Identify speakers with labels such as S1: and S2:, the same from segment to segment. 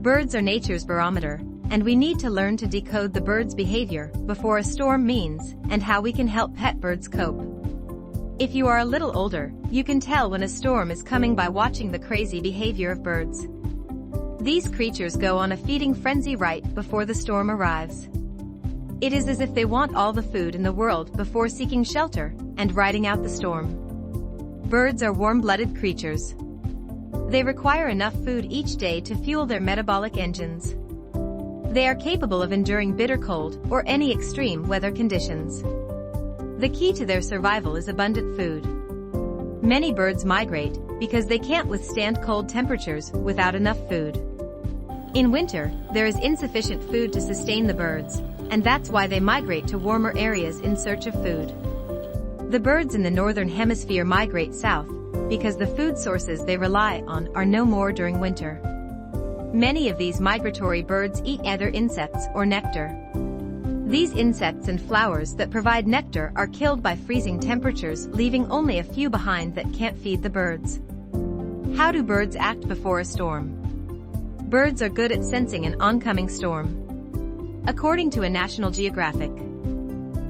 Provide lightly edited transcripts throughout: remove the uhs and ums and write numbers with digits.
S1: Birds are nature's barometer, and we need to learn to decode the bird's behavior before a storm means and how we can help pet birds cope. If you are a little older, you can tell when a storm is coming by watching the crazy behavior of birds. These creatures go on a feeding frenzy right before the storm arrives. It is as if they want all the food in the world before seeking shelter and riding out the storm. Birds are warm-blooded creatures. They require enough food each day to fuel their metabolic engines. They are capable of enduring bitter cold or any extreme weather conditions. The key to their survival is abundant food. Many birds migrate because they can't withstand cold temperatures without enough food. In winter, there is insufficient food to sustain the birds, and that's why they migrate to warmer areas in search of food. The birds in the northern hemisphere migrate south because the food sources they rely on are no more during winter. Many of these migratory birds eat either insects or nectar. These insects and flowers that provide nectar are killed by freezing temperatures, leaving only a few behind that can't feed the birds. How do birds act before a storm? Birds are good at sensing an oncoming storm. According to a National Geographic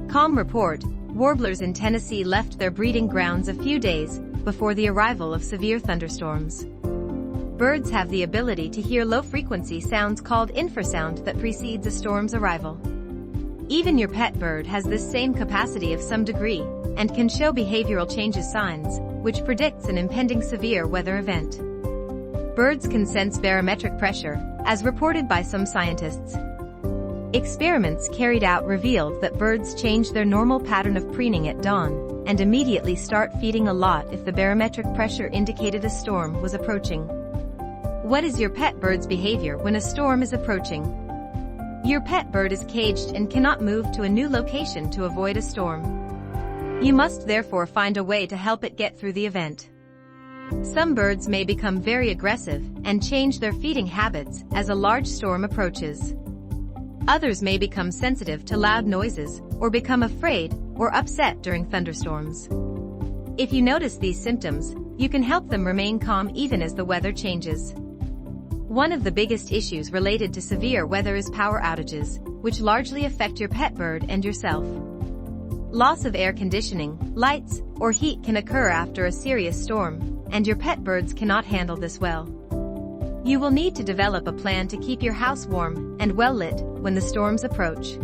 S1: .com report, warblers in Tennessee left their breeding grounds a few days before the arrival of severe thunderstorms. Birds have the ability to hear low-frequency sounds called infrasound that precedes a storm's arrival. Even your pet bird has this same capacity of some degree and can show behavioral changes signs, which predicts an impending severe weather event. Birds can sense barometric pressure, as reported by some scientists. Experiments carried out revealed that birds change their normal pattern of preening at dawn and immediately start feeding a lot if the barometric pressure indicated a storm was approaching. What is your pet bird's behavior when a storm is approaching? Your pet bird is caged and cannot move to a new location to avoid a storm. You must therefore find a way to help it get through the event. Some birds may become very aggressive and change their feeding habits as a large storm approaches. Others may become sensitive to loud noises or become afraid or upset during thunderstorms. If you notice these symptoms, you can help them remain calm even as the weather changes. One of the biggest issues related to severe weather is power outages, which largely affect your pet bird and yourself. Loss of air conditioning, lights, or heat can occur after a serious storm, and your pet birds cannot handle this well. You will need to develop a plan to keep your house warm and well lit when the storms approach.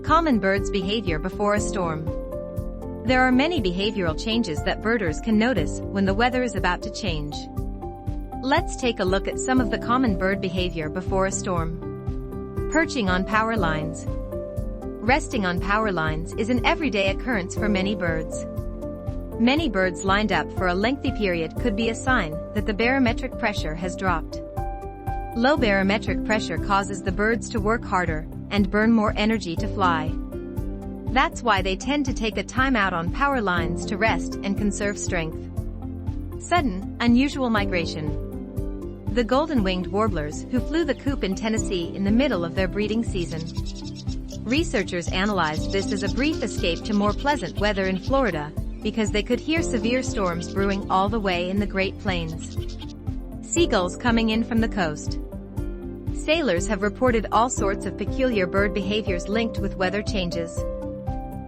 S1: Common birds' behavior before a storm. There are many behavioral changes that birders can notice when the weather is about to change. Let's take a look at some of the common bird behavior before a storm. Perching on power lines. Resting on power lines is an everyday occurrence for many birds. Many birds lined up for a lengthy period could be a sign that the barometric pressure has dropped. Low barometric pressure causes the birds to work harder and burn more energy to fly. That's why they tend to take a time out on power lines to rest and conserve strength. Sudden, unusual migration. The golden-winged warblers who flew the coop in Tennessee in the middle of their breeding season. Researchers analyzed this as a brief escape to more pleasant weather in Florida because they could hear severe storms brewing all the way in the Great Plains. Seagulls coming in from the coast. Sailors have reported all sorts of peculiar bird behaviors linked with weather changes.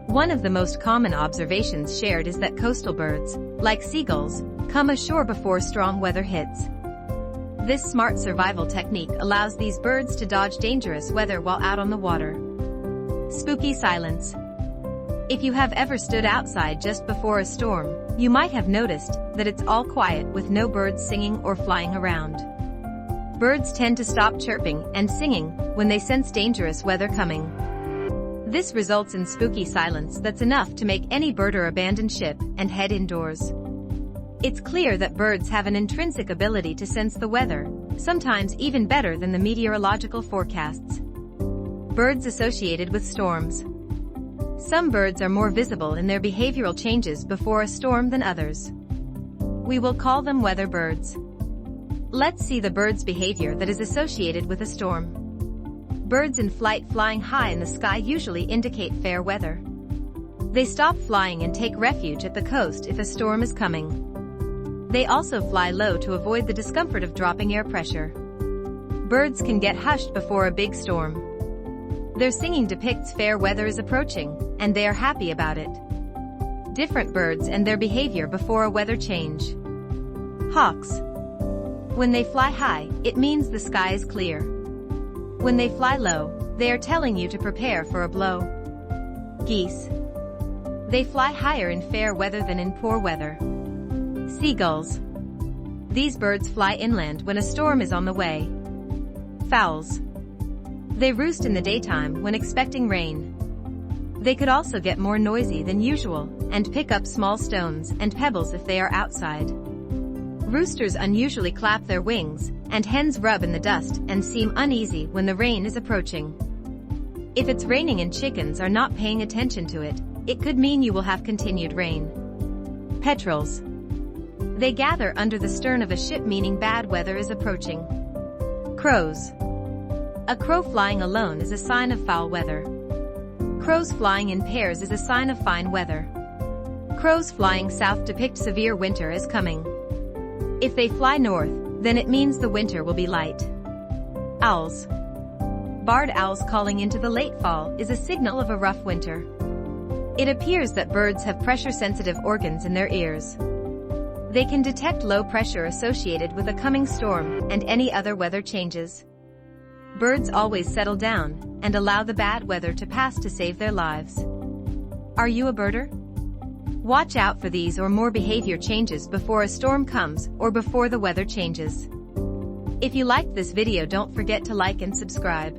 S1: One of the most common observations shared is that coastal birds, like seagulls, come ashore before strong weather hits. This smart survival technique allows these birds to dodge dangerous weather while out on the water. Spooky silence. If you have ever stood outside just before a storm, you might have noticed that it's all quiet with no birds singing or flying around. Birds tend to stop chirping and singing when they sense dangerous weather coming. This results in spooky silence that's enough to make any birder abandon ship and head indoors. It's clear that birds have an intrinsic ability to sense the weather, sometimes even better than the meteorological forecasts. Birds associated with storms. Some birds are more visible in their behavioral changes before a storm than others. We will call them weather birds. Let's see the bird's behavior that is associated with a storm. Birds in flight flying high in the sky usually indicate fair weather. They stop flying and take refuge at the coast if a storm is coming. They also fly low to avoid the discomfort of dropping air pressure. Birds can get hushed before a big storm. Their singing depicts fair weather is approaching, and they are happy about it. Different birds and their behavior before a weather change. Hawks. When they fly high, it means the sky is clear. When they fly low, they are telling you to prepare for a blow. Geese. They fly higher in fair weather than in poor weather. Seagulls. These birds fly inland when a storm is on the way. Fowls. They roost in the daytime when expecting rain. They could also get more noisy than usual and pick up small stones and pebbles if they are outside. Roosters unusually clap their wings, and hens rub in the dust and seem uneasy when the rain is approaching. If it's raining and chickens are not paying attention to it, it could mean you will have continued rain. Petrels. They gather under the stern of a ship, meaning bad weather is approaching. Crows. A crow flying alone is a sign of foul weather. Crows flying in pairs is a sign of fine weather. Crows flying south depict severe winter is coming. If they fly north, then it means the winter will be light. Owls. Barred owls calling into the late fall is a signal of a rough winter. It appears that birds have pressure-sensitive organs in their ears. They can detect low pressure associated with a coming storm and any other weather changes. Birds always settle down and allow the bad weather to pass to save their lives. Are you a birder? Watch out for these or more behavior changes before a storm comes or before the weather changes. If you liked this video, don't forget to like and subscribe.